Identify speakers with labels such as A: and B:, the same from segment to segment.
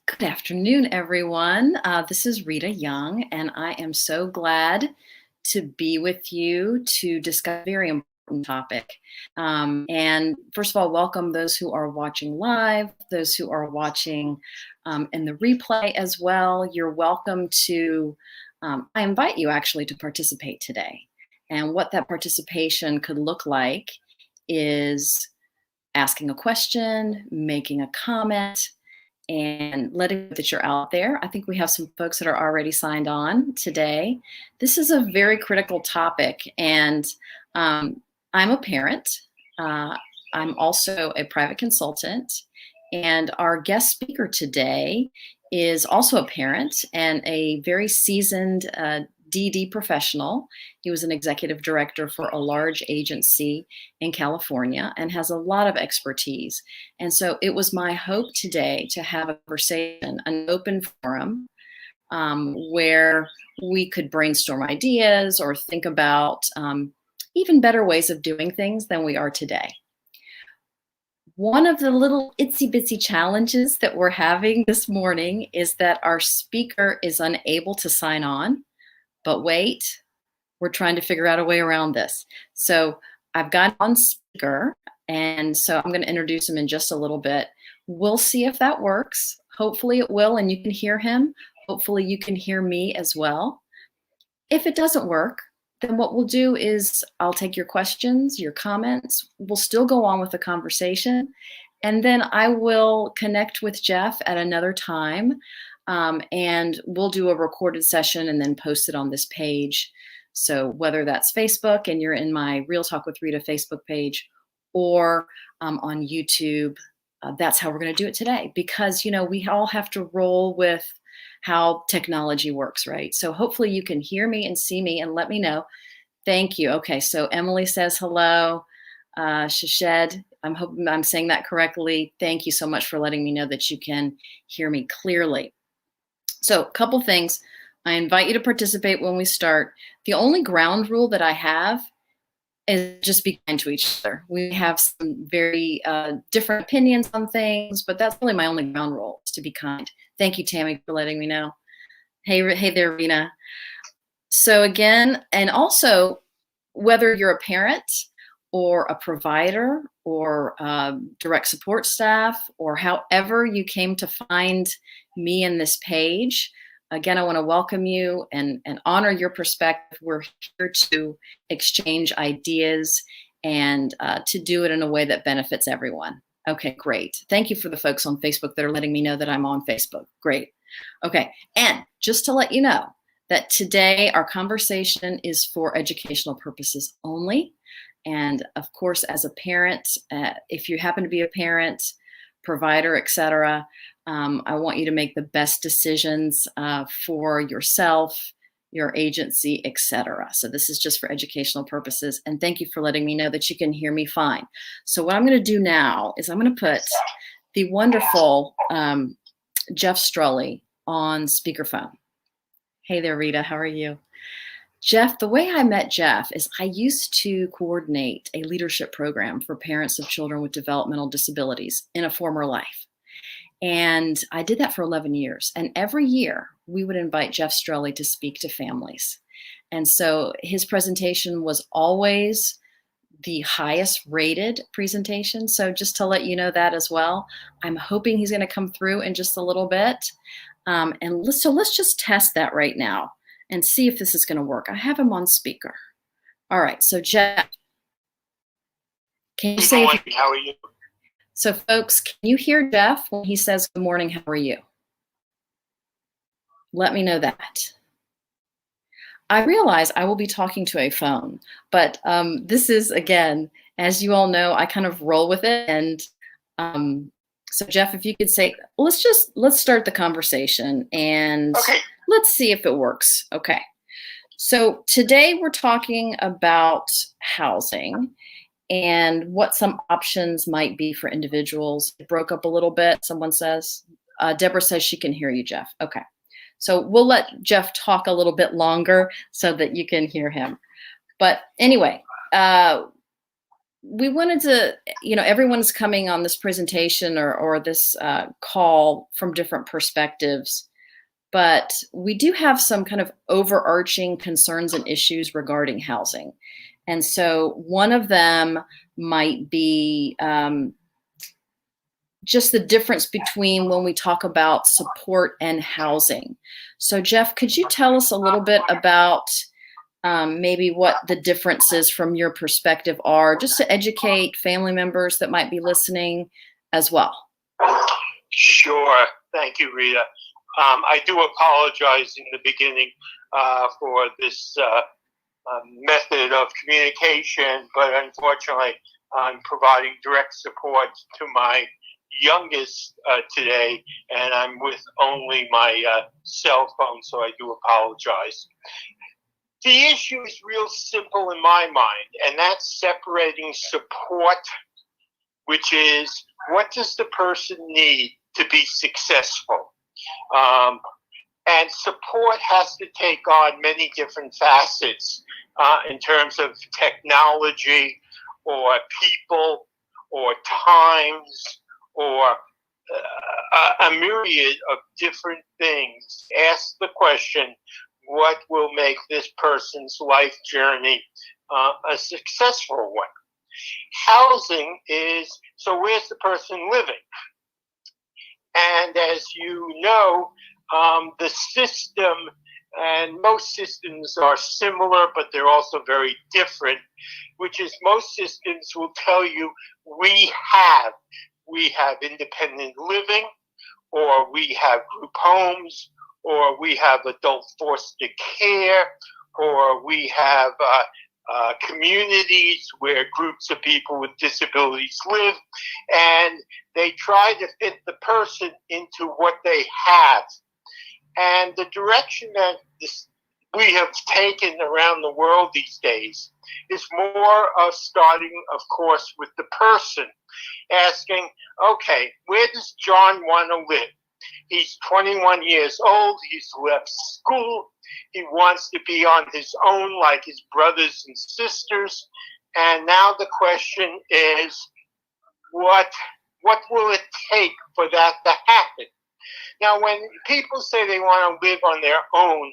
A: Good afternoon, everyone. This is Rita Young, and I am so glad to be with you to discuss a very important topic. And first of all, welcome those who are watching live, those who are watching in the replay as well. You're welcome to, I invite you actually to participate today. And what that participation could look like is asking a question, making a comment, and letting that you're out there. I think we have some folks that are already signed on today. This is a very critical topic, and I'm a parent. Uh, I'm also a private consultant, and our guest speaker today is also a parent and a very seasoned DD professional. He was an executive director for a large agency in California and has a lot of expertise. And so it was my hope today to have a conversation, an open forum, where we could brainstorm ideas or think about even better ways of doing things than we are today. One of the little itsy bitsy challenges that we're having this morning is that our speaker is unable to sign on. But wait, we're trying to figure out a way around this. So I've got on speaker, and so I'm going to introduce him in just a little bit. We'll see if that works. Hopefully it will, and you can hear him. Hopefully you can hear me as well. If it doesn't work, then what we'll do is I'll take your questions, your comments. We'll still go on with the conversation, and then I will connect with Jeff at another time. And we'll do a recorded session and then post it on this page. So whether that's Facebook and you're in my Real Talk with Rita Facebook page, or on YouTube, that's how we're going to do it today. Because, you know, we all have to roll with how technology works, right? So hopefully you can hear me and see me and let me know. Thank you. Okay, so Emily says hello. Shashed, I'm hoping I'm saying that correctly. Thank you so much for letting me know that you can hear me clearly. So a couple things. I invite you to participate when we start. The only ground rule that I have is just be kind to each other. We have some very different opinions on things, but that's really my only ground rule, is to be kind. Thank you, Tammy, for letting me know. Hey there, Rena. So again, and also, whether you're a parent or a provider or direct support staff, or however you came to find me in this page, again, I want to welcome you and honor your perspective. We're here to exchange ideas and to do it in a way that benefits everyone. Okay, great. Thank you for the folks on Facebook that are letting me know that I'm on Facebook. Great. Okay, and just to let you know that today our conversation is for educational purposes only. And of course, as a parent, if you happen to be a parent, provider, etc., I want you to make the best decisions for yourself, your agency, etc. So this is just for educational purposes. And thank you for letting me know that you can hear me fine. So what I'm going to do now is I'm going to put the wonderful Jeff Strully on speakerphone. Hey there, Rita. How are you? Jeff, the way I met Jeff is I used to coordinate a leadership program for parents of children with developmental disabilities in a former life. And I did that for 11 years. And every year we would invite Jeff Strully to speak to families. And so his presentation was always the highest rated presentation. So just to let you know that as well, I'm hoping he's going to come through in just a little bit. So let's just test that right now and see if this is going to work. I have him on speaker. All right, so Jeff, can you say,
B: how are you?
A: So folks, can you hear Jeff when he says, good morning, how are you? Let me know that. I realize I will be talking to a phone, but this is, again, as you all know, I kind of roll with it. And so Jeff, if you could say, let's start the conversation and
B: okay.
A: Let's see if it works. Okay. So today we're talking about housing and what some options might be for individuals. It broke up a little bit, someone says. Deborah says she can hear you, Jeff. Okay. So we'll let Jeff talk a little bit longer so that you can hear him. But anyway, we wanted to, everyone's coming on this presentation or this call from different perspectives, but we do have some kind of overarching concerns and issues regarding housing. And so one of them might be just the difference between when we talk about support and housing. So Jeff, could you tell us a little bit about maybe what the differences from your perspective are, just to educate family members that might be listening as well?
B: Sure. Thank you, Rita. I do apologize in the beginning for this method of communication, but unfortunately, I'm providing direct support to my youngest today, and I'm with only my cell phone, so I do apologize. The issue is real simple in my mind, and that's separating support, which is what does the person need to be successful? And support has to take on many different facets in terms of technology or people or times or a myriad of different things. Ask the question, what will make this person's life journey a successful one? Housing is, so where's the person living? And as you know, the system, and most systems are similar, but they're also very different, which is most systems will tell you we have independent living, or we have group homes, or we have adult foster care, or we have communities where groups of people with disabilities live, and they try to fit the person into what they have. And the direction that we have taken around the world these days is more of starting, of course, with the person, asking, okay, where does John want to live? He's 21 years old, he's left school, he wants to be on his own like his brothers and sisters, and now the question is, what will it take for that to happen? Now, when people say they want to live on their own,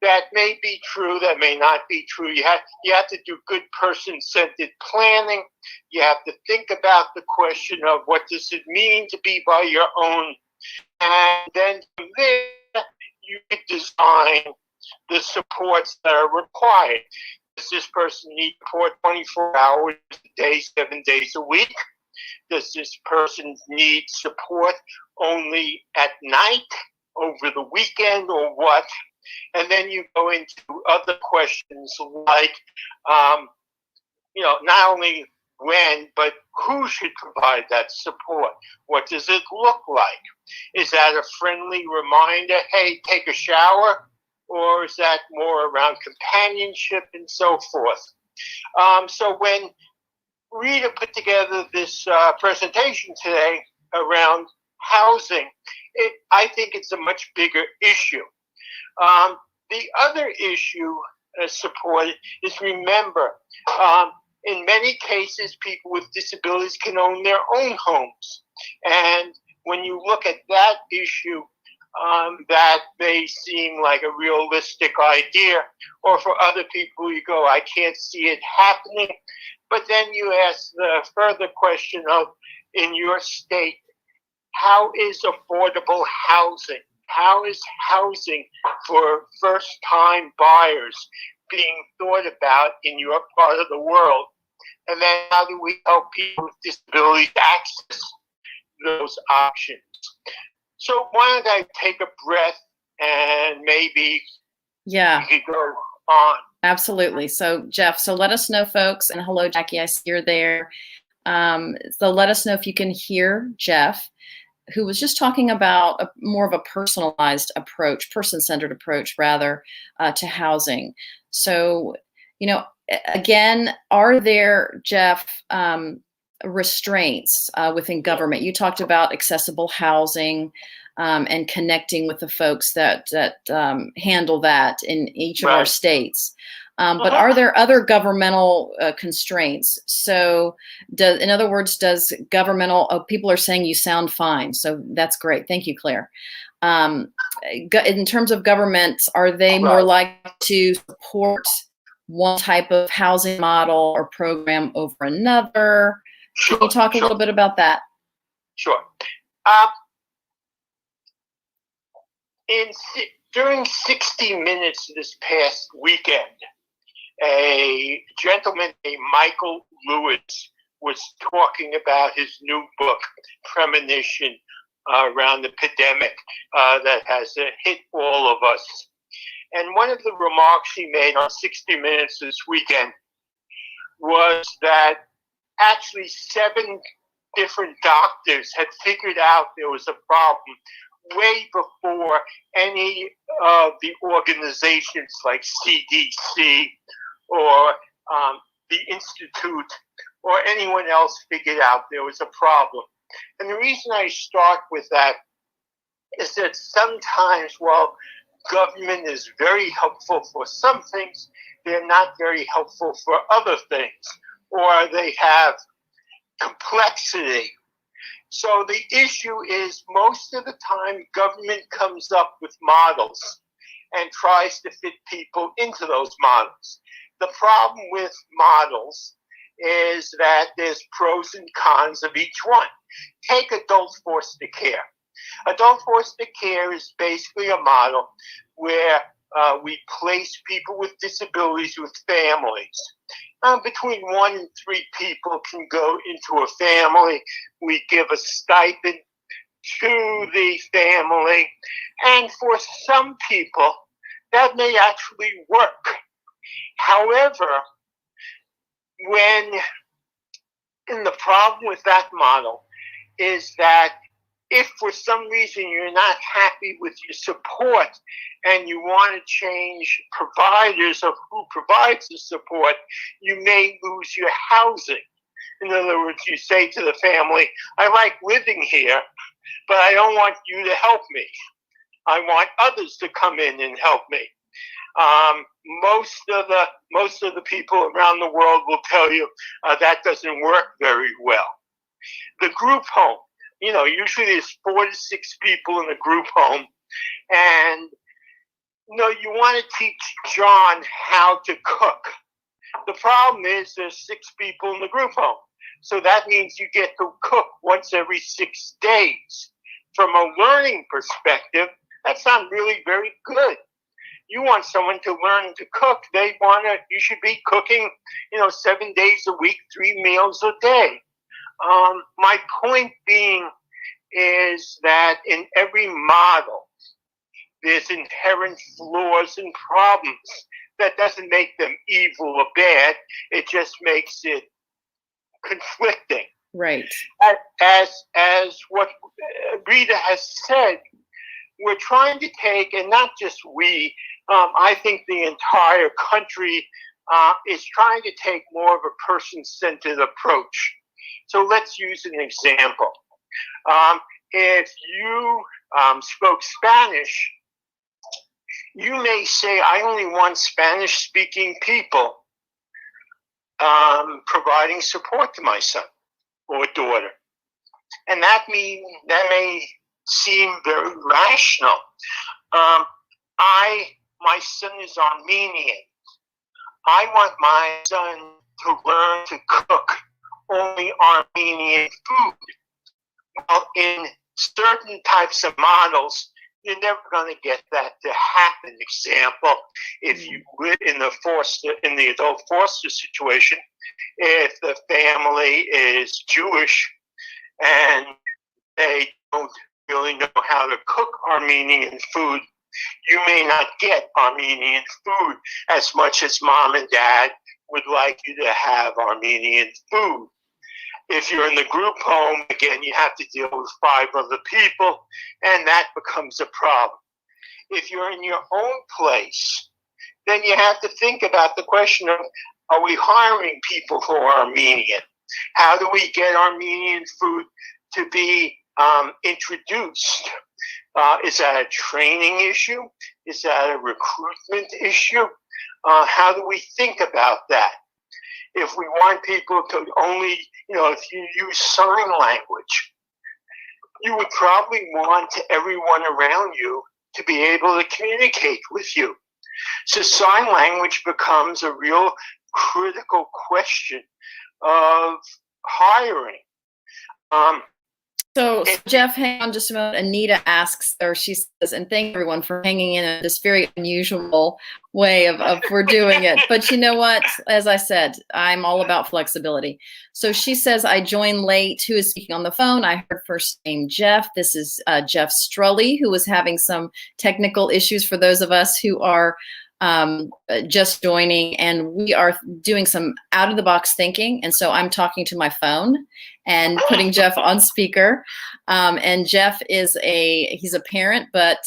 B: that may be true, that may not be true. You have to do good person-centered planning. You have to think about the question of what does it mean to be by your own. And then from there, you could design the supports that are required. Does this person need support 24 hours a day, 7 days a week? Does this person need support only at night, over the weekend, or what? And then you go into other questions like, not only when, but who should provide that support? What does it look like? Is that a friendly reminder, hey, take a shower? Or is that more around companionship and so forth? So when Rita put together this presentation today around housing, I think it's a much bigger issue. The other issue supported is, remember, in many cases, people with disabilities can own their own homes. And when you look at that issue, that may seem like a realistic idea. Or for other people, you go, I can't see it happening. But then you ask the further question of, in your state, how is affordable housing? How is housing for first-time buyers being thought about in your part of the world? And then how do we help people with disabilities access those options? So why don't I take a breath and maybe we could go on.
A: Absolutely. So Jeff, so let us know, folks, and hello, Jackie, I see you're there. So let us know if you can hear Jeff, who was just talking about more of a personalized approach, person-centered approach, rather, to housing. So, again, are there, Jeff, restraints within government? You talked about accessible housing and connecting with the folks that handle that in each of our states. But are there other governmental constraints? So, in other words, does governmental, people are saying you sound fine. So that's great. Thank you, Claire. In terms of governments, are they more likely to support one type of housing model or program over another? Can you talk a little bit about that?
B: Sure. During 60 Minutes this past weekend, a gentleman named Michael Lewis was talking about his new book, Premonition, around the pandemic that has hit all of us. And one of the remarks he made on 60 Minutes this weekend was that actually 7 different doctors had figured out there was a problem way before any of the organizations like CDC or the Institute or anyone else figured out there was a problem. And the reason I start with that is that sometimes, while government is very helpful for some things, they're not very helpful for other things, or they have complexity. So the issue is, most of the time, government comes up with models and tries to fit people into those models. The problem with models is that there's pros and cons of each one. Take adult foster care. Adult foster care is basically a model where we place people with disabilities with families. Between 1 and 3 people can go into a family. We give a stipend to the family. And for some people, that may actually work. However, the problem with that model is that if for some reason you're not happy with your support and you want to change providers of who provides the support, you may lose your housing. In other words, you say to the family, I like living here, but I don't want you to help me. I want others to come in and help me. Most of the people around the world will tell you that doesn't work very well. The group home, usually there's 4 to 6 people in a group home, and you want to teach John how to cook. The problem is there's 6 people in the group home, so that means you get to cook once every 6 days. From a learning perspective, that's not really very good. You want someone to learn to cook. You should be cooking, 7 days a week, 3 meals a day. My point being is that in every model, there's inherent flaws and problems. That doesn't make them evil or bad. It just makes it conflicting.
A: Right.
B: As what Rita has said, we're trying to take, and not just we, I think the entire country is trying to take more of a person-centered approach. So let's use an example. If you spoke Spanish, you may say, I only want Spanish-speaking people providing support to my son or daughter. And that may seem very rational. My son is Armenian. I want my son to learn to cook only Armenian food. Well, in certain types of models, you're never going to get that to happen. Example, if you live in the adult foster situation, if the family is Jewish and they don't really know how to cook Armenian food, you may not get Armenian food as much as mom and dad would like you to have Armenian food. If you're in the group home, again, you have to deal with 5 other people, and that becomes a problem. If you're in your own place, then you have to think about the question of, are we hiring people who are Armenian? How do we get Armenian food to be introduced? Is that a training issue? Is that a recruitment issue? how do we think about that? If we want people to only, if you use sign language, you would probably want everyone around you to be able to communicate with you. So sign language becomes a real critical question of hiring.
A: So Jeff, hang on just a moment. Anita asks, or she says, and thank everyone for hanging in this very unusual way of we're doing it. But you know what? As I said, I'm all about flexibility. So she says, I joined late. Who is speaking on the phone? I heard first name Jeff. This is Jeff Strully, who was having some technical issues for those of us who are just joining, and we are doing some out of the box thinking. And so I'm talking to my phone and putting Jeff on speaker. And Jeff is he's a parent, but,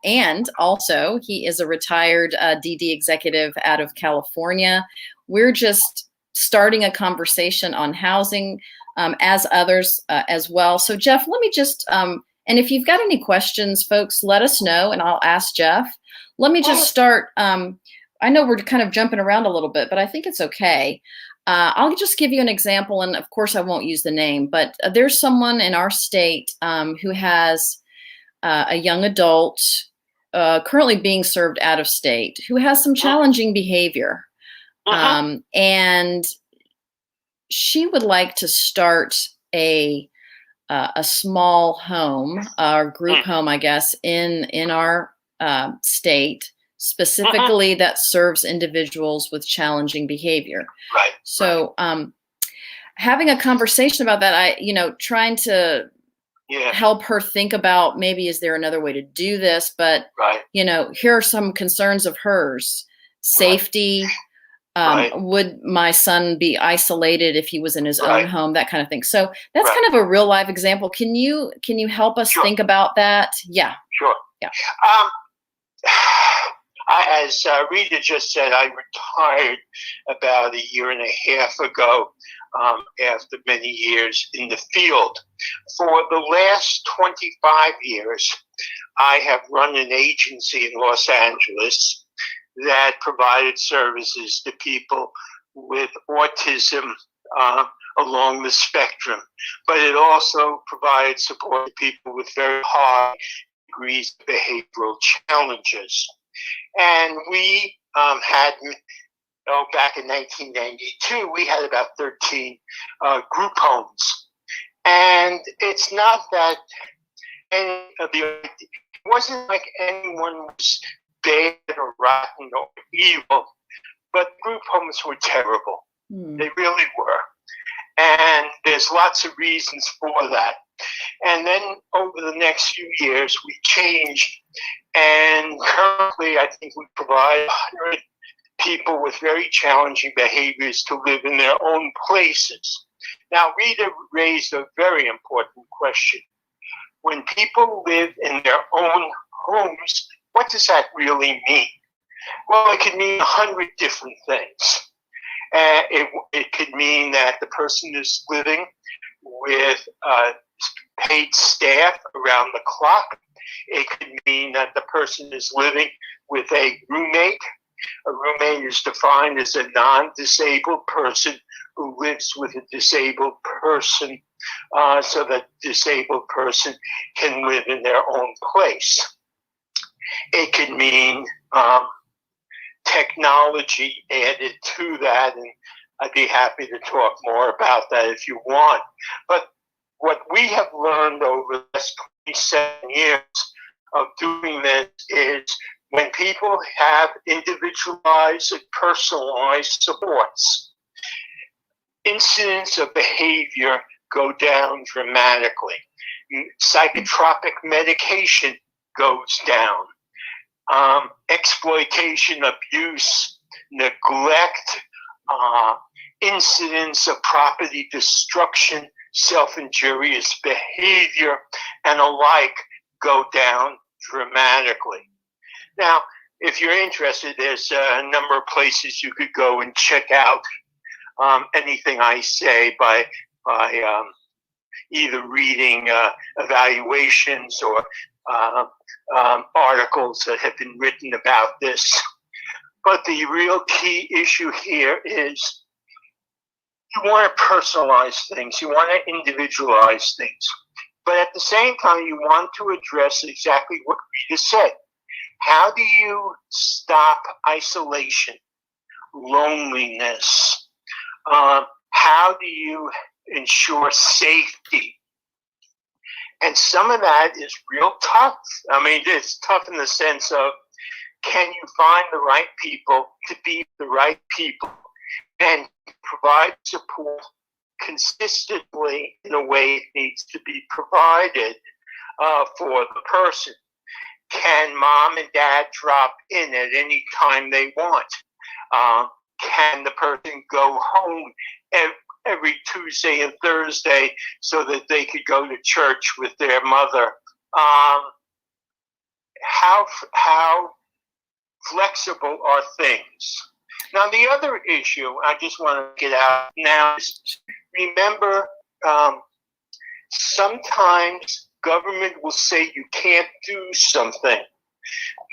A: and also he is a retired DD executive out of California. We're just starting a conversation on housing, as others as well. So Jeff, let me just, and if you've got any questions, folks, let us know and I'll ask Jeff. Let me just start. I know we're kind of jumping around a little bit, but I think it's okay. I'll just give you an example, and of course I won't use the name, but there's someone in our state who has a young adult currently being served out of state who has some challenging behavior. And she would like to start a small home, or group home, I guess, in our state, specifically that serves individuals with challenging behavior.
B: Right.
A: So having a conversation about that, trying to help her think about maybe is there another way to do this, but here are some concerns of hers. Safety. Would my son be isolated if he was in his own home? That kind of thing. So that's kind of a real life example. Can you help us think about that? Yeah.
B: Sure.
A: Yeah.
B: As Rita just said, I retired about a year and a half ago after many years in the field. For the last 25 years, I have run an agency in Los Angeles that provided services to people with autism along the spectrum, but it also provided support to people with very high degrees of behavioral challenges. And we had, back in 1992, we had about 13 group homes. And it's not that it wasn't like anyone was bad or rotten or evil, but group homes were terrible. They really were. And there's lots of reasons for that. And then over the next few years, we changed. And currently, I think we provide 100 people with very challenging behaviors to live in their own places. Now, Rita raised a very important question. When people live in their own homes, what does that really mean? Well, it could mean 100 different things. It could mean that the person is living with paid staff around the clock. It could mean that the person is living with a roommate. A roommate is defined as a non-disabled person who lives with a disabled person, so that disabled person can live in their own place. It could mean technology added to that, and I'd be happy to talk more about that if you want. But what we have learned over the last 27 years of doing this is when people have individualized and personalized supports, incidents of behavior go down dramatically. Psychotropic medication goes down. Exploitation, abuse, neglect, incidents of property destruction, self-injurious behavior, and alike go down dramatically. Now, if you're interested, there's a number of places you could go and check out anything I say by either reading evaluations or articles that have been written about this. But the real key issue here is you want to personalize things, you want to individualize things. But at the same time, you want to address exactly what Rita said. How do you stop isolation, loneliness? How do you ensure safety? And some of that is real tough. I mean, it's tough in the sense of, can you find the right people to be the right people and provide support consistently in a way it needs to be provided for the person? Can mom and dad drop in at any time they want? Can the person go home every Tuesday and Thursday so that they could go to church with their mother? How flexible are things? Now, the other issue I just want to get out now is, remember, sometimes government will say you can't do something,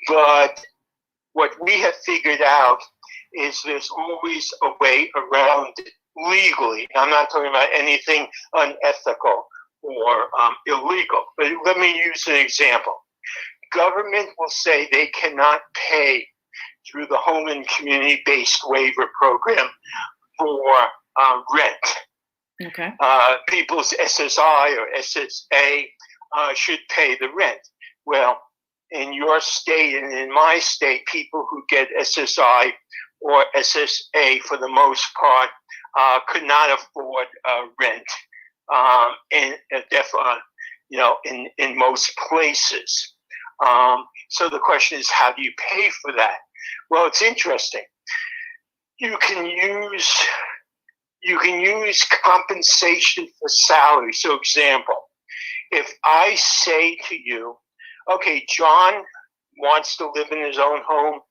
B: but what we have figured out is there's always a way around it legally. I'm not talking about anything unethical or illegal, but let me use an example. Government will say they cannot pay through the Home and Community-Based Waiver Program for rent.
A: Okay.
B: People's SSI or SSA should pay the rent. Well, in your state and in my state, people who get SSI or SSA for the most part could not afford rent in most places. So the question is, how do you pay for that? Well, it's interesting. You can use compensation for salary. So, example, if I say to you, okay, John wants to live in his own home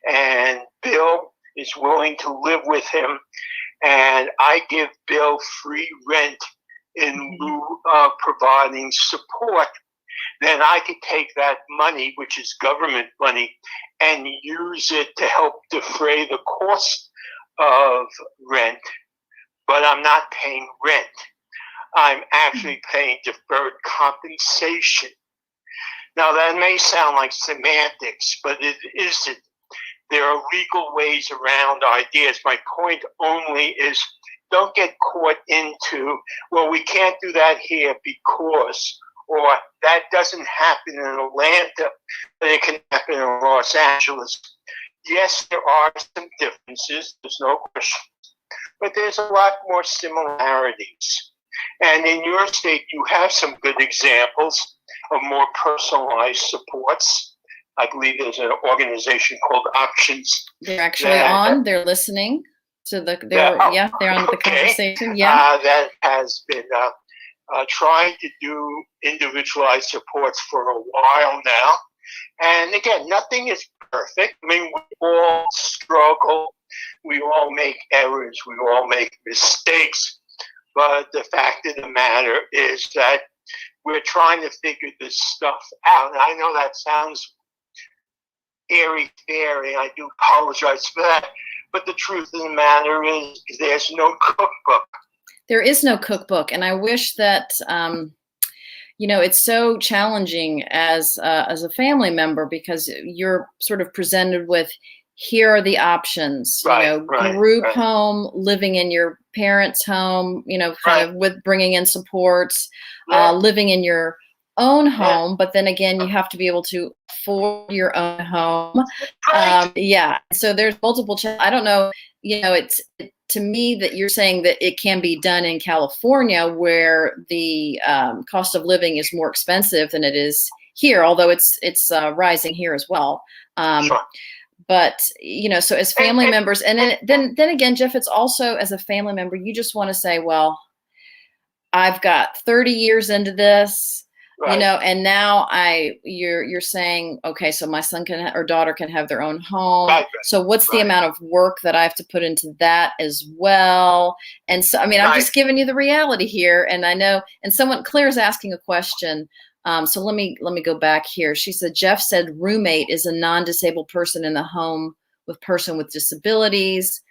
B: and Bill is willing to live with him, and I give Bill free rent in lieu of providing support, then I could take that money, which is government money, and use it to help defray the cost of rent, but I'm not paying rent. I'm actually paying deferred compensation. Now, that may sound like semantics, but it isn't. There are legal ways around ideas. My point only is, don't get caught into, well, we can't do that here because, or that doesn't happen in Atlanta, but it can happen in Los Angeles. Yes, there are some differences, there's no question, but there's a lot more similarities. And in your state, you have some good examples of more personalized supports. I believe there's an organization called Options.
A: They're actually on. They're listening to they're on the conversation. Yeah,
B: that has been trying to do individualized supports for a while now. And again, nothing is perfect. I mean, we all struggle. We all make errors. We all make mistakes. But the fact of the matter is that we're trying to figure this stuff out. And I know that sounds airy-fairy. I do apologize for that. But the truth of the matter is there's no cookbook.
A: There is no cookbook. And I wish that, it's so challenging as a family member, because you're sort of presented with, here are the options, group home, living in your parents' home, kind of with bringing in supports, living in your own home. But then again, you have to be able to afford your own home. So there's multiple, I don't know, it's to me that you're saying that it can be done in California, where the cost of living is more expensive than it is here, although it's rising here as well. But, so as family members, and then again, Jeff, it's also as a family member, you just want to say, well, I've got 30 years into this, and now you're saying, okay, so my son or daughter can have their own home. So what's the amount of work that I have to put into that as well? And so, I mean, I'm just giving you the reality here. And I know, and Claire's asking a question. So let me go back here. She said, Jeff said roommate is a non-disabled person in the home with person with disabilities.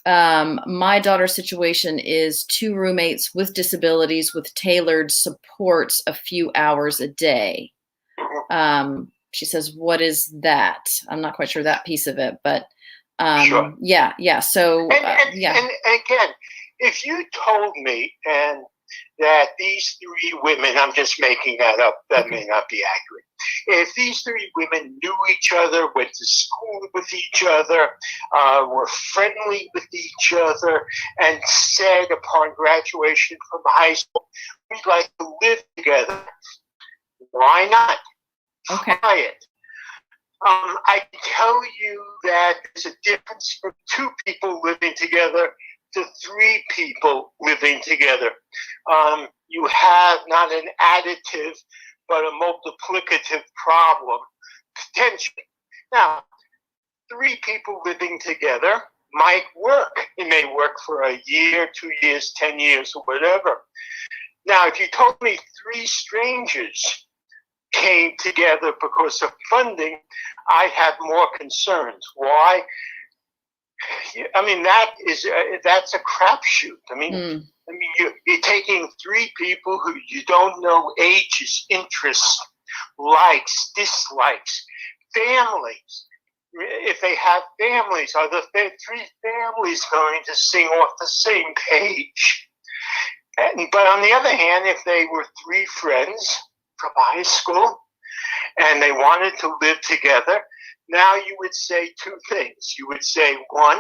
A: My daughter's situation is 2 roommates with disabilities with tailored supports a few hours a day. She says, what is that? I'm not quite sure that piece of it, but
B: Sure.
A: yeah. So yeah.
B: And again, if you told me that these 3 women, I'm just making that up, that may not be accurate. If these 3 women knew each other, went to school with each other, were friendly with each other, and said upon graduation from high school, we'd like to live together, why not?
A: Okay.
B: Try it. I can tell you that there's a difference from 2 people living together to 3 people living together. You have not an additive, but a multiplicative problem, potentially. Now, 3 people living together might work. It may work for a year, 2 years, 10 years, or whatever. Now, if you told me 3 strangers came together because of funding, I'd have more concerns. Why? I mean, that's a crapshoot. I mean, you're taking 3 people who you don't know ages, interests, likes, dislikes, families. If they have families, are the 3 families going to sing off the same page? But on the other hand, if they were 3 friends from high school and they wanted to live together, now you would say 2 things. You would say, 1,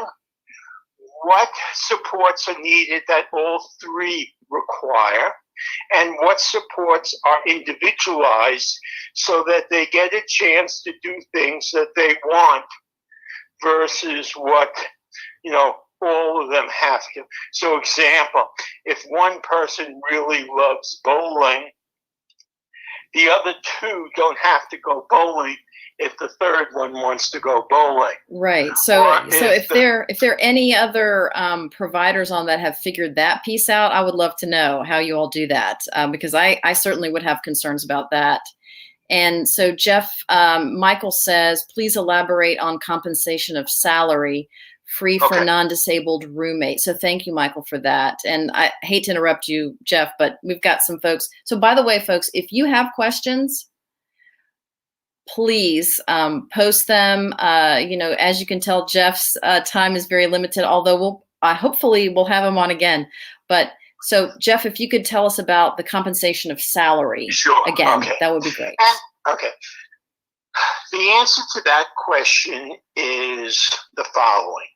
B: what supports are needed that all 3 require, and what supports are individualized so that they get a chance to do things that they want versus what, all of them have to. So example, if one person really loves bowling, the other 2 don't have to go bowling if the 3rd one wants to go bowling.
A: Right. So if there are any other providers on that have figured that piece out, I would love to know how you all do that, because I certainly would have concerns about that. And so Jeff, Michael says, please elaborate on compensation of salary free for non-disabled roommates. So thank you, Michael, for that. And I hate to interrupt you, Jeff, but we've got some folks. So by the way, folks, if you have questions, please post them. As you can tell, Jeff's time is very limited, although hopefully we'll have him on again. But so Jeff, if you could tell us about the compensation of salary again, that would be great.
B: Okay. The answer to that question is the following.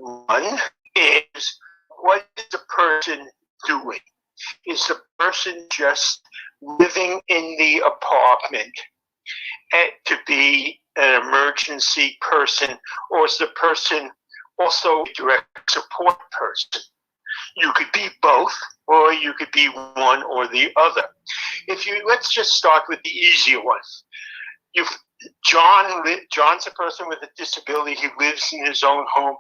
B: 1 is, what is the person doing? Is the person just living in the apartment to be an emergency person, or is the person also a direct support person? You could be both, or you could be one or the other. Let's just start with the easier one. John's a person with a disability. He lives in his own home,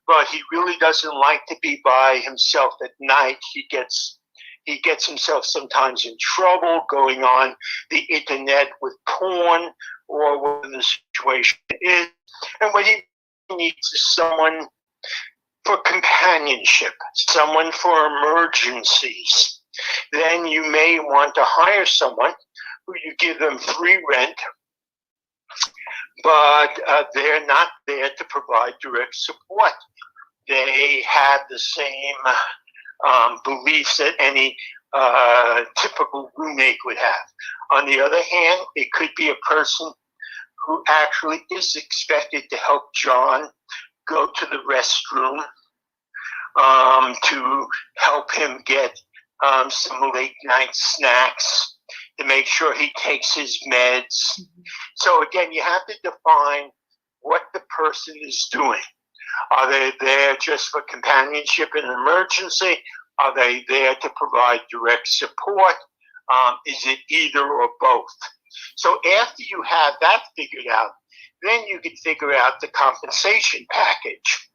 B: but he really doesn't like to be by himself at night. He gets himself sometimes in trouble going on the internet with porn or whatever the situation is. And what he needs is someone for companionship, someone for emergencies. Then you may want to hire someone who you give them free rent, but they're not there to provide direct support. They have the same beliefs that any typical roommate would have. On the other hand, it could be a person who actually is expected to help John go to the restroom, to help him get some late night snacks, to make sure he takes his meds. So again, you have to define what the person is doing. Are they there just for companionship in an emergency? Are they there to provide direct support? Is it either or both? So after you have that figured out, then you can figure out the compensation package.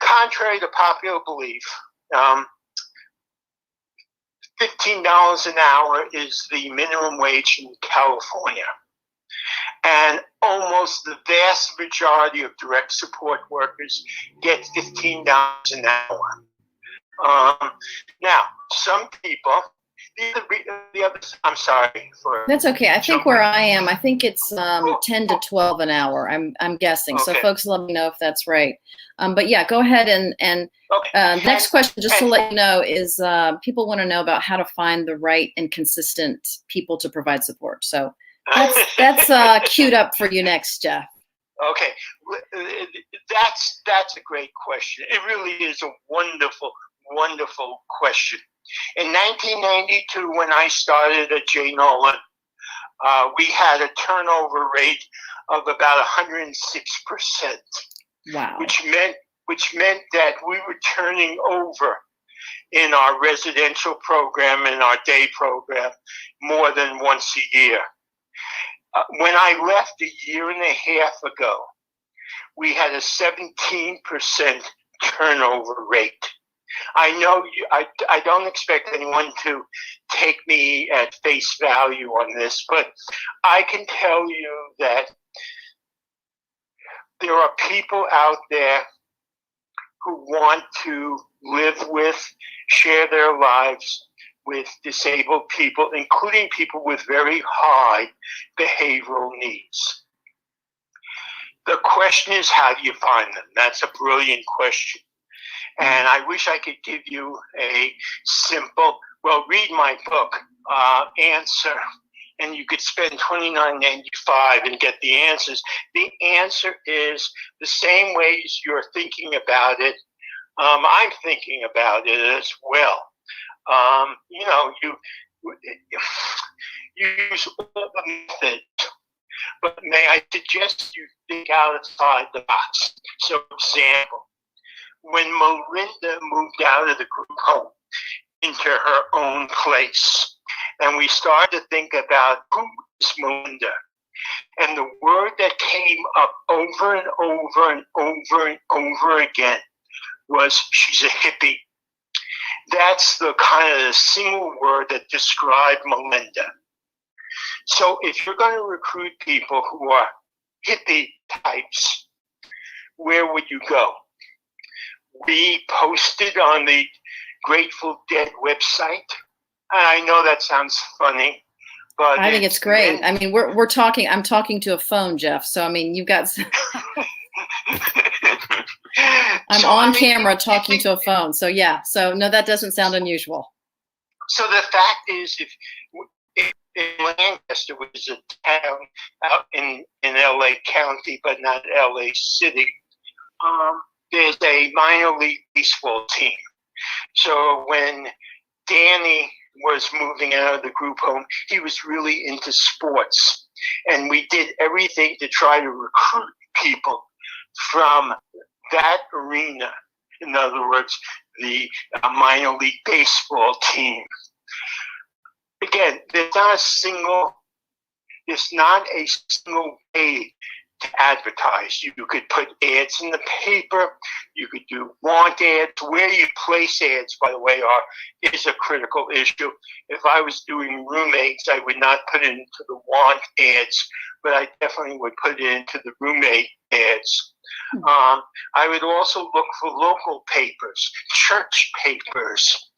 B: Contrary to popular belief, $15 an hour is the minimum wage in California. And almost the vast majority of direct support workers get $15 an hour. Now, some people, the other, I'm sorry for.
A: That's okay. I think where I am, I think it's 10 to 12 an hour. I'm guessing.
B: Okay.
A: So folks, let me know if that's right. But yeah, go ahead and
B: Okay.
A: next question, just to let you know, is people want to know about how to find the right and consistent people to provide support. So that's queued up for you next, Jeff.
B: Okay, that's a great question. It really is a wonderful, wonderful question. In 1992, when I started at J. Nolan, we had a turnover rate of about 106%.
A: Wow.
B: Which meant that we were turning over in our residential program and our day program more than once a year. When I left a year and a half ago, we had a 17% turnover rate. I know I don't expect anyone to take me at face value on this, but I can tell you that there are people out there who want to live with, share their lives with disabled people, including people with very high behavioral needs. The question is, how do you find them? That's a brilliant question. And I wish I could give you a simple, well, read my book, answer, and you could spend $29.95 and get the answers. The answer is the same ways you're thinking about it. I'm thinking about it as well. You use all the methods, but may I suggest you think outside the box? So, example, when Melinda moved out of the group home into her own place, and we started to think about who is Melinda, and the word that came up over and over and over and over again was she's a hippie. That's the kind of the single word that described Melinda. So if you're going to recruit people who are hippie types, where would you go? We posted on the Grateful Dead website. I know that sounds funny, but
A: I think it's great. I mean, we're talking. I'm talking to a phone, Jeff. So I mean, you've got. I'm on camera talking to a phone. So yeah. So no, that doesn't sound unusual.
B: So the fact is, if in Lancaster, which is a town out in LA County, but not LA City, there's a minor league baseball team. So when Danny was moving out of the group home, he was really into sports. And we did everything to try to recruit people from that arena. In other words, the minor league baseball team. Again, there's not a single way to advertise. You could put ads in the paper. You could do want ads. Where you place ads, by the way, is a critical issue. If I was doing roommates, I would not put it into the want ads, but I definitely would put it into the roommate ads. I would also look for local papers, church papers,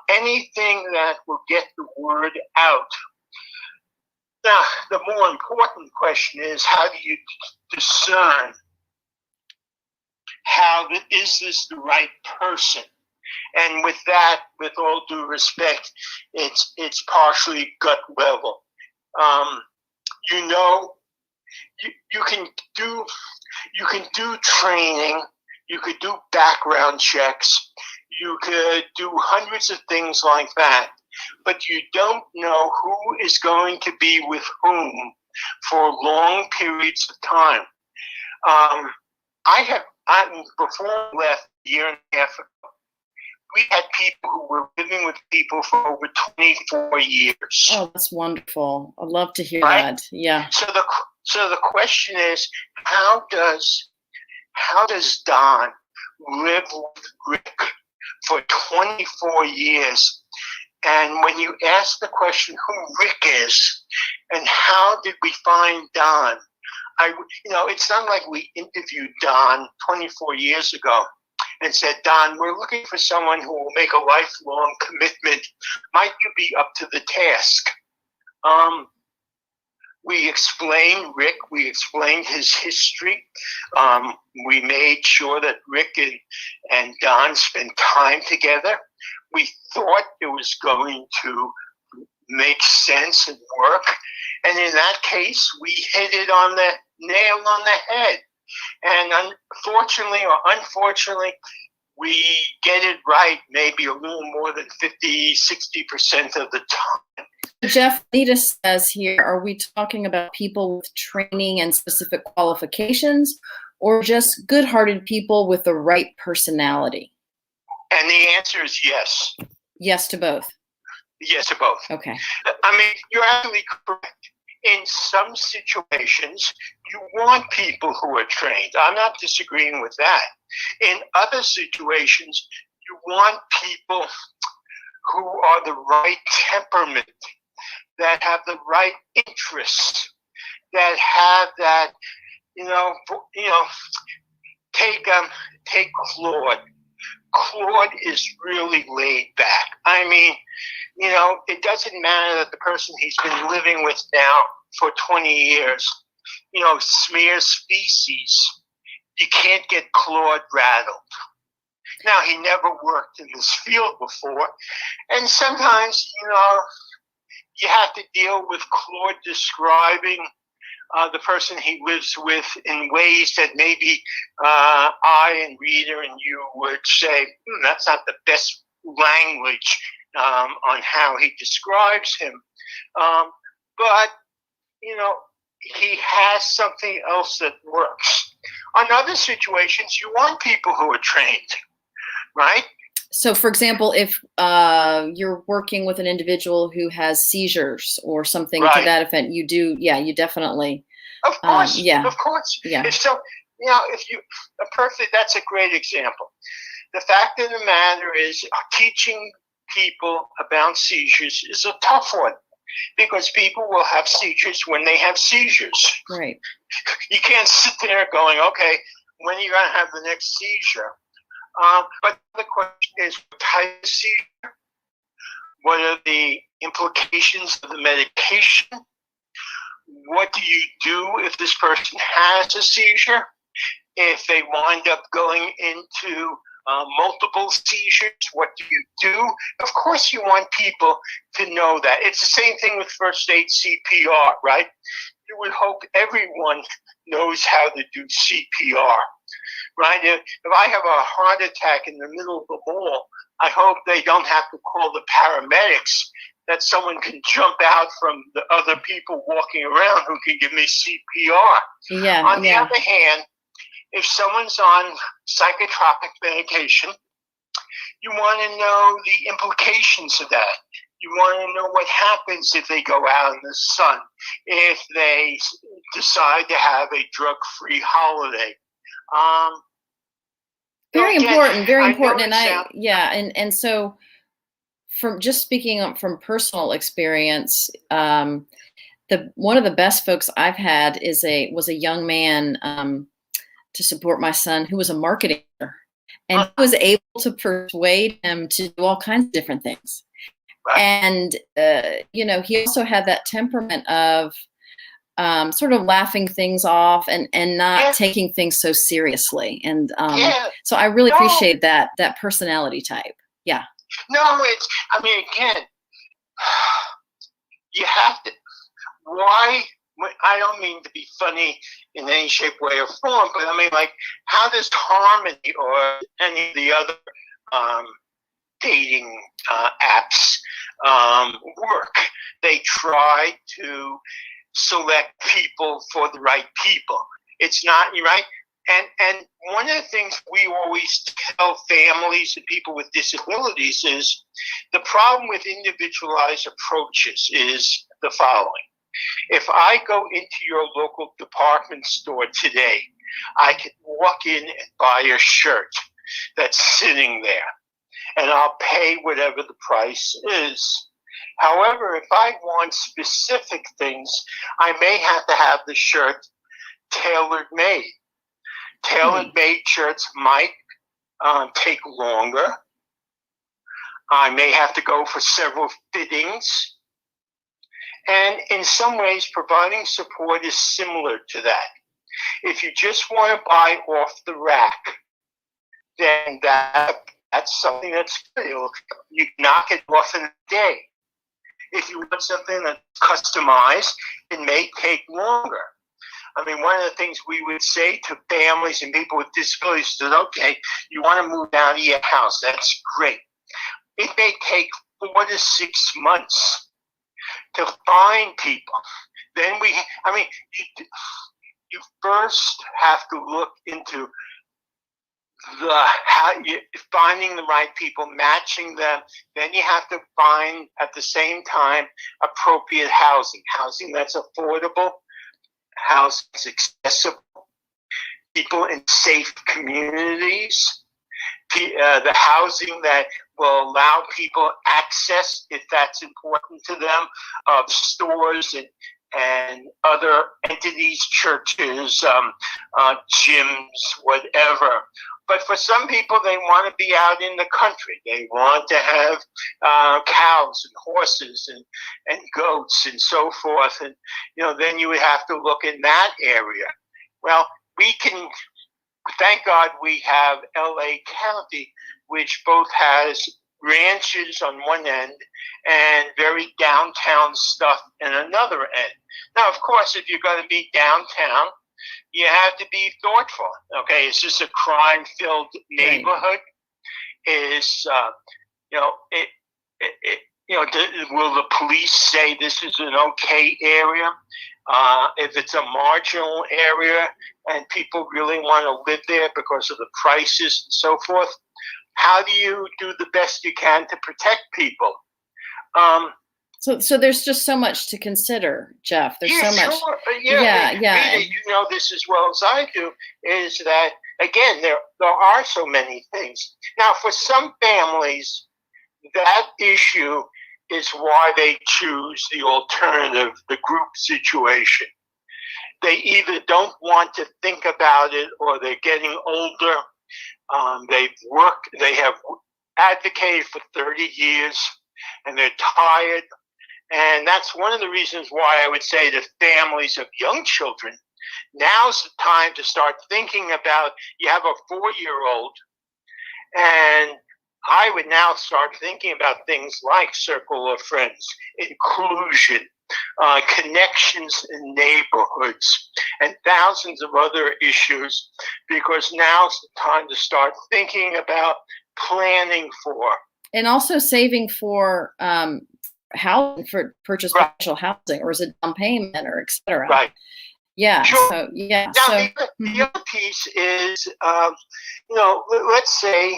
B: anything that will get the word out. Now, the more important question is, how do you discern is this the right person? And with that, with all due respect, it's partially gut level. You can do training, you could do background checks, you could do hundreds of things like that, but you don't know who is going to be with whom for long periods of time. Before I left a year and a half ago, we had people who were living with people for over 24 years.
A: Oh, that's wonderful. I'd love to hear
B: right?
A: that. Yeah.
B: So the question is, how does Don live with Rick for 24 years? And when you ask the question who Rick is, And how did we find Don? It's not like we interviewed Don 24 years ago and said, Don, we're looking for someone who will make a lifelong commitment. Might you be up to the task? We explained Rick. We explained his history. We made sure that Rick and Don spent time together. We thought it was going to make sense and work. And in that case, we hit it on the nail on the head. And unfortunately, we get it right maybe a little more than 50-60% of the time.
A: Jeff, Nita says here, are we talking about people with training and specific qualifications, or just good-hearted people with the right personality?
B: And the answer is yes.
A: Yes to both.
B: Yes to both.
A: Okay.
B: I mean, you're absolutely correct. In some situations, you want people who are trained. I'm not disagreeing with that. In other situations, you want people who are the right temperament, that have the right interests, that have that, take Claude. Claude is really laid back. I mean, it doesn't matter that the person he's been living with now for 20 years, smears feces. You can't get Claude rattled. Now, he never worked in this field before, and sometimes, you have to deal with Claude describing the person he lives with in ways that maybe I and Rita and you would say, that's not the best language on how he describes him. But, he has something else that works. On other situations, you want people who are trained, right?
A: So, for example, if you're working with an individual who has seizures or something to that effect, you definitely.
B: Of course,
A: Of
B: course.
A: Yeah.
B: So, that's a great example. The fact of the matter is, teaching people about seizures is a tough one, because people will have seizures when they have seizures.
A: Right.
B: You can't sit there going, okay, when are you going to have the next seizure? But the question is, what type of seizure? What are the implications of the medication? What do you do if this person has a seizure? If they wind up going into multiple seizures, what do you do? Of course, you want people to know that. It's the same thing with first aid CPR, right? You would hope everyone knows how to do CPR. Right? If I have a heart attack in the middle of the mall, I hope they don't have to call the paramedics, that someone can jump out from the other people walking around who can give me CPR.
A: Yeah.
B: On the other hand, if someone's on psychotropic medication, you want to know the implications of that. You want to know what happens if they go out in the sun, if they decide to have a drug-free holiday.
A: Very important.
B: And
A: and so, from just speaking from personal experience, one of the best folks I've had was a young man to support my son who was a marketer, and he was able to persuade him to do all kinds of different things.
B: Right.
A: And he also had that temperament of sort of laughing things off and not taking things so seriously. And so I really appreciate that personality type. Yeah.
B: No, again, you have to. Why? I don't mean to be funny in any shape, way, or form, but I mean, like, how does Harmony or any of the other dating apps work? They try to select people for the right people. It's not right. And one of the things we always tell families and people with disabilities is the problem with individualized approaches is the following. If I go into your local department store today, I can walk in and buy a shirt that's sitting there, and I'll pay whatever the price is. However, if I want specific things, I may have to have the shirt tailor made. Tailor made shirts might take longer. I may have to go for several fittings. And in some ways, providing support is similar to that. If you just want to buy off the rack, then that's something that's good. You knock it off in a day. If you want something that's customized, it may take longer. I mean, one of the things we would say to families and people with disabilities is, okay, you want to move out of your house. That's great. It may take 4 to 6 months to find people. Then you first have to look into finding the right people, matching them. Then you have to find at the same time appropriate housing that's affordable, housing that's accessible, people in safe communities, the housing that will allow people access, if that's important to them, of stores and other entities, churches, gyms, whatever. But for some people, they want to be out in the country. They want to have cows and horses and goats and so forth. And, then you would have to look in that area. Well, thank God we have LA County, which both has ranches on one end and very downtown stuff in another end. Now, of course, if you're going to be downtown, you have to be thoughtful. Okay, is this a crime-filled neighborhood? Is will the police say this is an okay area? If it's a marginal area and people really want to live there because of the prices and so forth, how do you do the best you can to protect people?
A: So there's just so much to consider, Jeff. There's so much.
B: Sure.
A: Yeah.
B: Rita, you know this as well as I do, is that, again, there are so many things. Now, for some families, that issue is why they choose the alternative, the group situation. They either don't want to think about it, or they're getting older. They have advocated for 30 years, and they're tired. And that's one of the reasons why I would say to families of young children, now's the time to start thinking about, you have a 4-year-old, and I would now start thinking about things like circle of friends, inclusion, connections in neighborhoods, and thousands of other issues, because now's the time to start thinking about planning for.
A: And also saving for housing, for purchase potential housing, or is it down payment, or et cetera.
B: Right.
A: Yeah.
B: Sure.
A: So, yeah.
B: Now, the other piece is, let's say,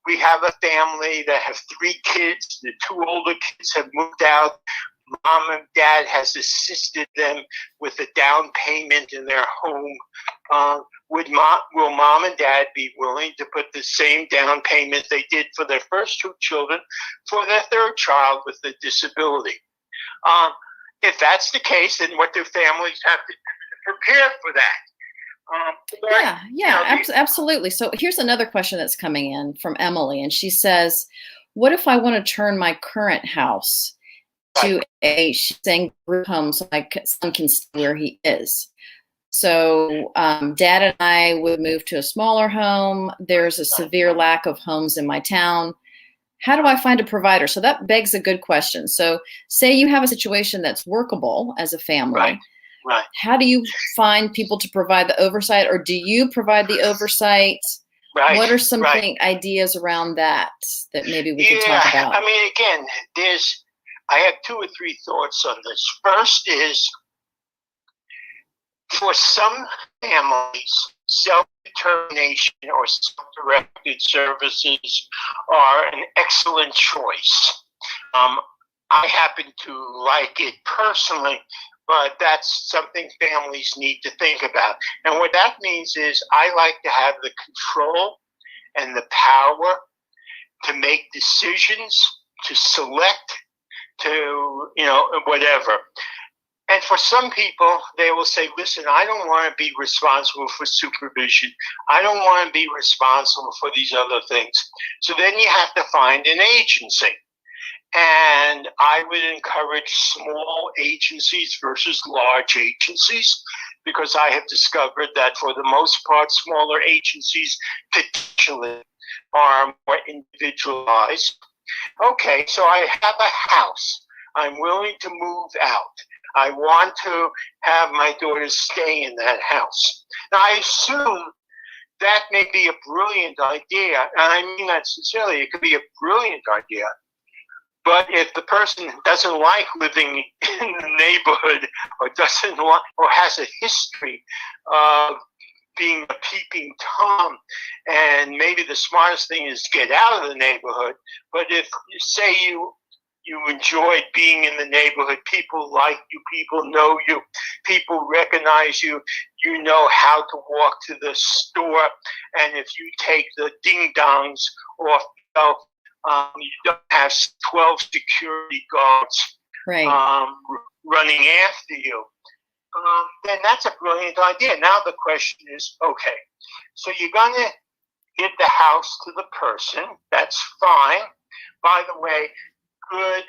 B: we have a family that have 3 kids. The 2 older kids have moved out. Mom and dad has assisted them with a down payment in their home. Will mom and dad be willing to put the same down payment they did for their first 2 children for their 3rd child with a disability? If that's the case, then what do families have to do to prepare for that?
A: Absolutely. So here's another question that's coming in from Emily, and she says, what if I want to turn my current house to she's saying group home, so my son can stay where he is? So dad and I would move to a smaller home. There's a severe lack of homes in my town. How do I find a provider? So that begs a good question. So say you have a situation that's workable as a family.
B: Right.
A: How do you find people to provide the oversight, or do you provide the oversight?
B: Right.
A: What are some ideas around that maybe we can talk about?
B: I mean, again, I have 2 or 3 thoughts on this. First is, for some families, self-determination or self-directed services are an excellent choice. I happen to like it personally, but that's something families need to think about. And what that means is, I like to have the control and the power to make decisions select, to, whatever. And for some people, they will say, listen, I don't want to be responsible for supervision. I don't want to be responsible for these other things. So then you have to find an agency. And I would encourage small agencies versus large agencies, because I have discovered that for the most part, smaller agencies potentially are more individualized. Okay, so I have a house. I'm willing to move out. I want to have my daughters stay in that house. Now, I assume that may be a brilliant idea, and I mean that sincerely. It could be a brilliant idea. But if the person doesn't like living in the neighborhood, or doesn't want, or has a history of being a peeping Tom, and maybe the smartest thing is get out of the neighborhood. But if, say, you enjoyed being in the neighborhood, people like you, people know you, people recognize you, you know how to walk to the store, and if you take the ding-dongs off, you don't have 12 security guards running after you, then that's a brilliant idea. Now the question is, okay, so you're going to give the house to the person. That's fine. By the way, good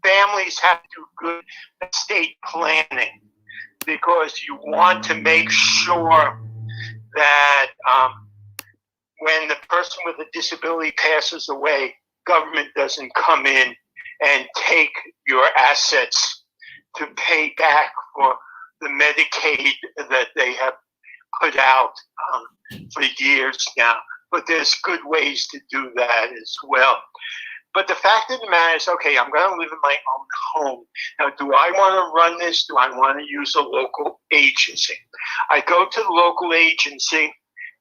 B: families have to do good estate planning, because you want to make sure that when the person with a disability passes away, government doesn't come in and take your assets to pay back for the Medicaid that they have put out for years now. But there's good ways to do that as well. But the fact of the matter is, okay, I'm going to live in my own home. Now, do I want to run this? Do I want to use a local agency? I go to the local agency,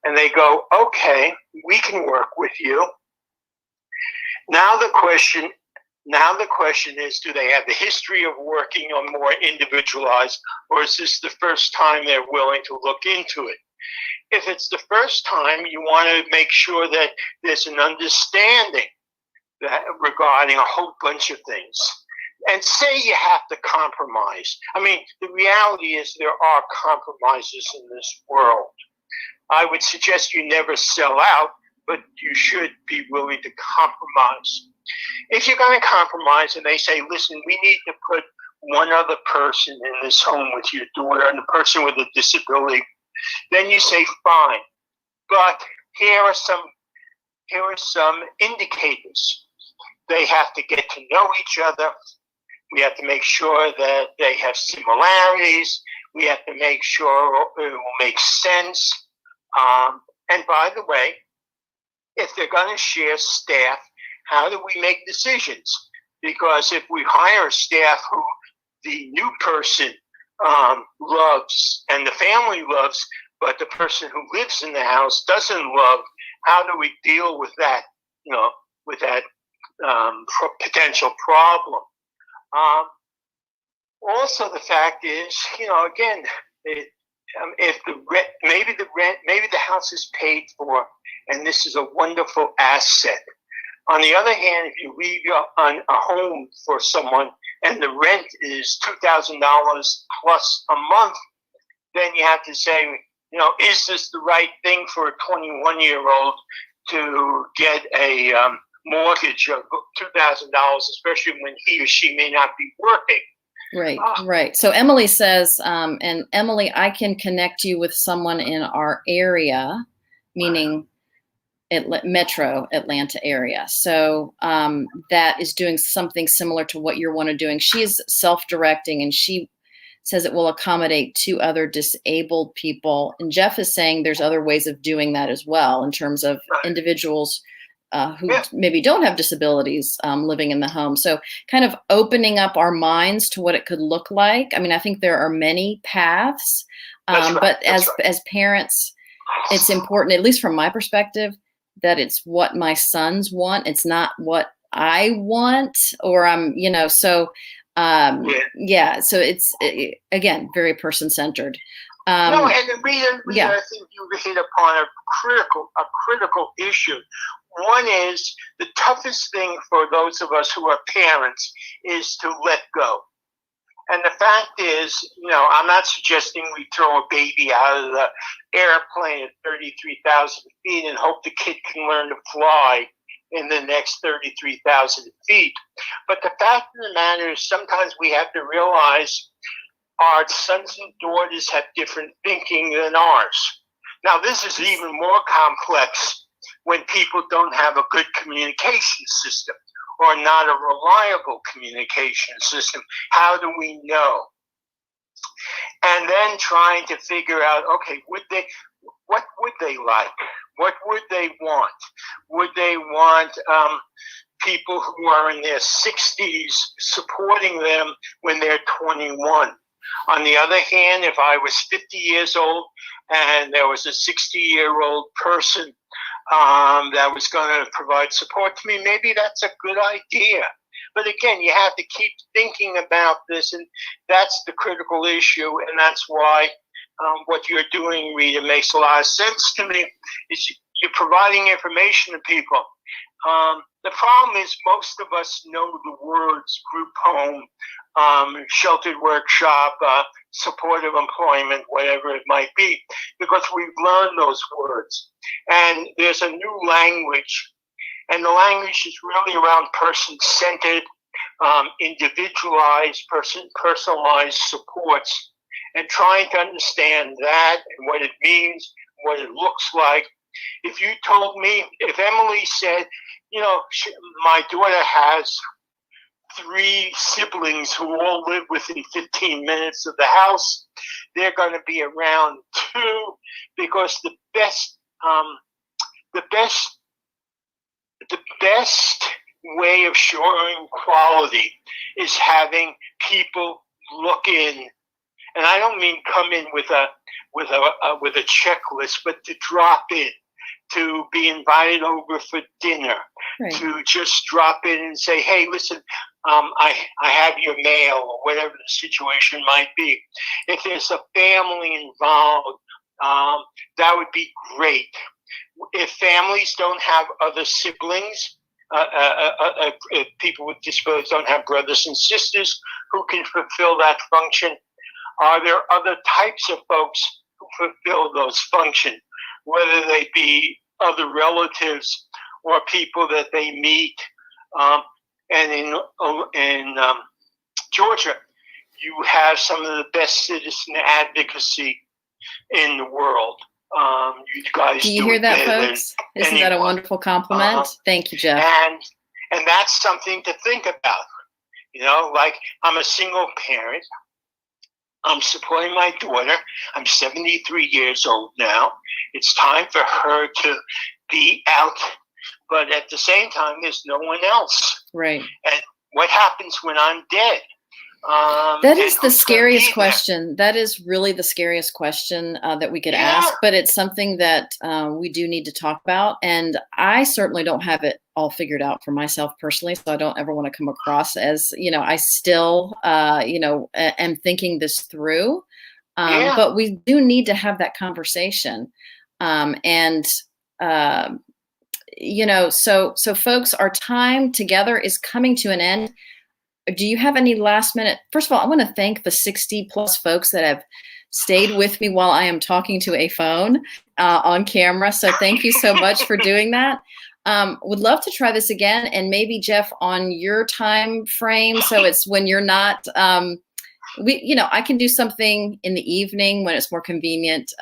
B: and they go, okay, we can work with you. Now the question is, do they have the history of working on more individualized, or is this the first time they're willing to look into it? If it's the first time, you want to make sure that there's an understanding that regarding a whole bunch of things. And say you have to compromise. I mean, the reality is there are compromises in this world. I would suggest you never sell out, but you should be willing to compromise. If you're going to compromise and they say, listen, we need to put one other person in this home with your daughter and the person with a disability, then you say, fine. But here are some indicators. They have to get to know each other. We have to make sure that they have similarities. We have to make sure it will make sense. And by the way, if they're going to share staff, how do we make decisions? Because if we hire staff who the new person loves and the family loves, but the person who lives in the house doesn't love, how do we deal with that, potential problem? Also, the fact is, again, if maybe the house is paid for, and this is a wonderful asset. On the other hand, if you leave a home for someone and the rent is $2,000 plus a month, then you have to say, is this the right thing for a 21-year-old to get a mortgage of $2,000, especially when he or she may not be working?
A: Right. So Emily says, and Emily, I can connect you with someone in our area, meaning Metro Atlanta area. So that is doing something similar to what you're one of doing. She's self-directing, and she says it will accommodate 2 other disabled people. And Jeff is saying there's other ways of doing that as well, in terms of individuals who maybe don't have disabilities living in the home. So kind of opening up our minds to what it could look like. I mean, I think there are many paths, but as parents, it's important, at least from my perspective, that it's what my sons want. It's not what I want, or so so it's, again, very person-centered.
B: No, and Rita,
A: Yeah.
B: I think you hit upon a critical issue. One is the toughest thing for those of us who are parents is to let go. And the fact is, I'm not suggesting we throw a baby out of the airplane at 33,000 feet and hope the kid can learn to fly in the next 33,000 feet. But the fact of the matter is sometimes we have to realize our sons and daughters have different thinking than ours. Now, this is even more complex when people don't have a good communication system or not a reliable communication system. How do we know? And then trying to figure out, okay, what would they like? What would they want? Would they want people who are in their 60s supporting them when they're 21? On the other hand, if I was 50 years old and there was a 60-year-old person that was going to provide support to me, maybe that's a good idea. But again, you have to keep thinking about this, and that's the critical issue, and that's why what you're doing, Rita, makes a lot of sense to me. Is you're providing information to people. The problem is most of us know the words group home, sheltered workshop, supportive employment, whatever it might be, because we've learned those words. And there's a new language, and the language is really around person-centered, individualized, personalized supports, and trying to understand that and what it means, what it looks like. If you told me, if Emily said, my daughter has 3 siblings who all live within 15 minutes of the house, they're going to be around 2, because the best way of showing quality is having people look in. And I don't mean come in with a checklist, but to drop in, to be invited over for dinner, right. To just drop in and say, hey, listen, I have your mail, or whatever the situation might be. If there's a family involved, that would be great. If families don't have other siblings, if people with disabilities don't have brothers and sisters who can fulfill that function, are there other types of folks who fulfill those functions, whether they be other relatives or people that they meet? And in Georgia, you have some of the best citizen advocacy in the world. You guys
A: do you hear that, folks? Isn't that a wonderful compliment? Thank you, Jeff.
B: And that's something to think about. Like, I'm a single parent. I'm supporting my daughter. I'm 73 years old now. It's time for her to be out. But at the same time, there's no one else.
A: Right.
B: And what happens when I'm dead?
A: That is the scariest question. That is really the scariest question that we could ask, but it's something that we do need to talk about. And I certainly don't have it all figured out for myself personally, so I don't ever want to come across as, I still, am thinking this through. But we do need to have that conversation. So folks, our time together is coming to an end. Do you have any last minute? First of all, I want to thank the 60 plus folks that have stayed with me while I am talking to a phone on camera. So thank you so much for doing that. Would love to try this again, and maybe Jeff on your time frame. So it's when you're not, I can do something in the evening when it's more convenient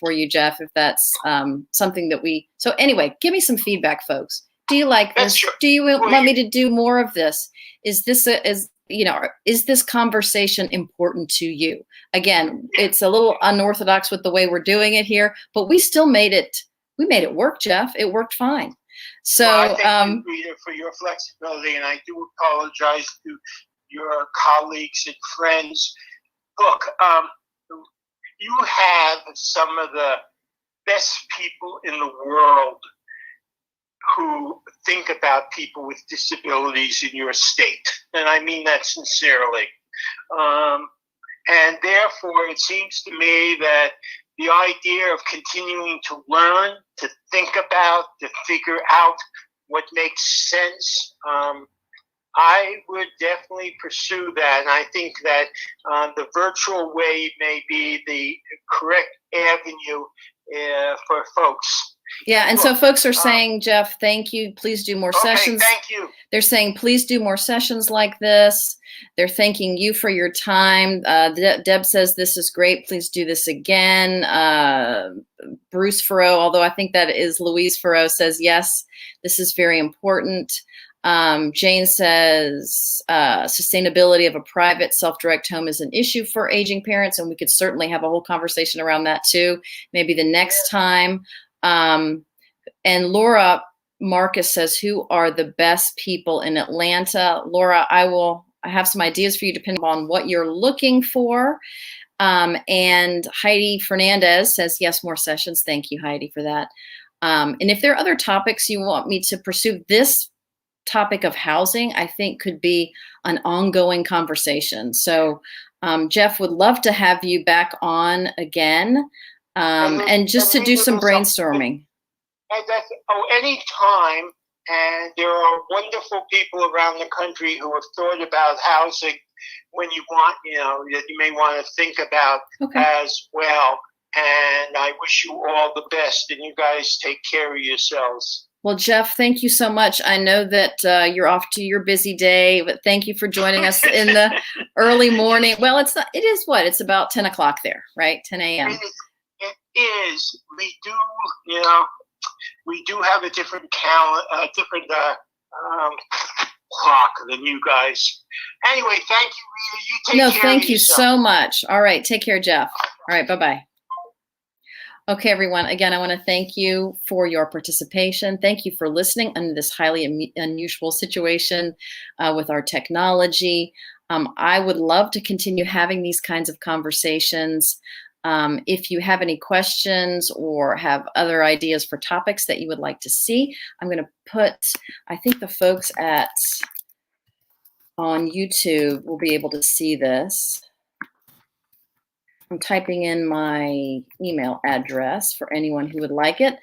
A: for you, Jeff, if that's something that so anyway, give me some feedback, folks. Do you like this? Do you want me to do more of this? Is this is this conversation important to you? Again, it's a little unorthodox with the way we're doing it here, but we still made it. We made it work, Jeff. It worked fine. So,
B: I thank you, Rita, for your flexibility, and I do apologize to your colleagues and friends. Look, you have some of the best people in the world who think about people with disabilities in your state. And I mean that sincerely. And therefore, it seems to me that the idea of continuing to learn, to think about, to figure out what makes sense, I would definitely pursue that. And I think that the virtual way may be the correct avenue for folks.
A: Yeah, and so folks are saying, Jeff, thank you. Please do more sessions.
B: Thank you.
A: They're saying, please do more sessions like this. They're thanking you for your time. Deb says, this is great. Please do this again. Bruce Farrow, although I think that is Louise Farrow, says, yes, this is very important. Jane says, sustainability of a private self-direct home is an issue for aging parents, and we could certainly have a whole conversation around that too, maybe the next time. And Laura Marcus says, who are the best people in Atlanta? Laura, I have some ideas for you depending on what you're looking for. And Heidi Fernandez says, yes, more sessions. Thank you, Heidi, for that. And if there are other topics you want me to pursue, this topic of housing, I think, could be an ongoing conversation. So Jeff, would love to have you back on again, and just to do some brainstorming.
B: Any time. And there are wonderful people around the country who have thought about housing when you want, that you may want to think about as well. And I wish you all the best, and you guys take care of yourselves.
A: Well, Jeff, thank you so much. I know that you're off to your busy day, but thank you for joining us in the early morning. Well, it is what? It's about 10 o'clock there, right? 10 a.m.
B: It is. We do have a different clock than you guys. Anyway, thank you, Rita. You take care.
A: No, thank you so much. All right, take care, Jeff. All right, bye-bye. Okay, everyone. Again, I want to thank you for your participation. Thank you for listening under this highly unusual situation with our technology. I would love to continue having these kinds of conversations. If you have any questions or have other ideas for topics that you would like to see, I'm going to put, I think the folks on YouTube will be able to see this. I'm typing in my email address for anyone who would like it.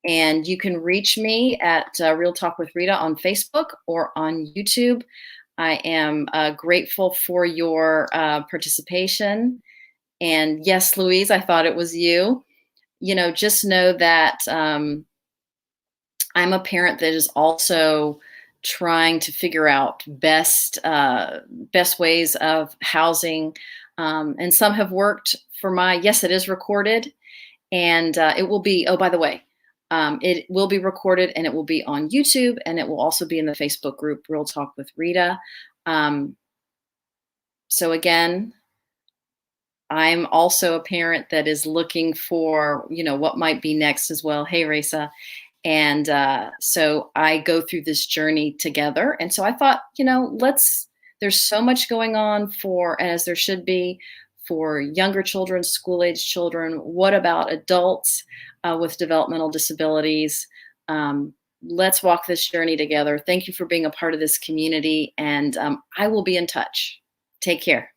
A: And you can reach me at Real Talk with Rita on Facebook or on YouTube. I am grateful for your participation. And yes, Louise, I thought it was you. Just know that I'm a parent that is also trying to figure out best ways of housing. And some have worked for yes, it is recorded. And it will be, oh, by the way, it will be recorded and it will be on YouTube, and it will also be in the Facebook group, Real Talk with Rita. So again, I'm also a parent that is looking for, what might be next as well. Hey, Reza. And so I go through this journey together. And so I thought, there's so much going on as there should be, for younger children, school-age children. What about adults with developmental disabilities? Let's walk this journey together. Thank you for being a part of this community. And I will be in touch. Take care.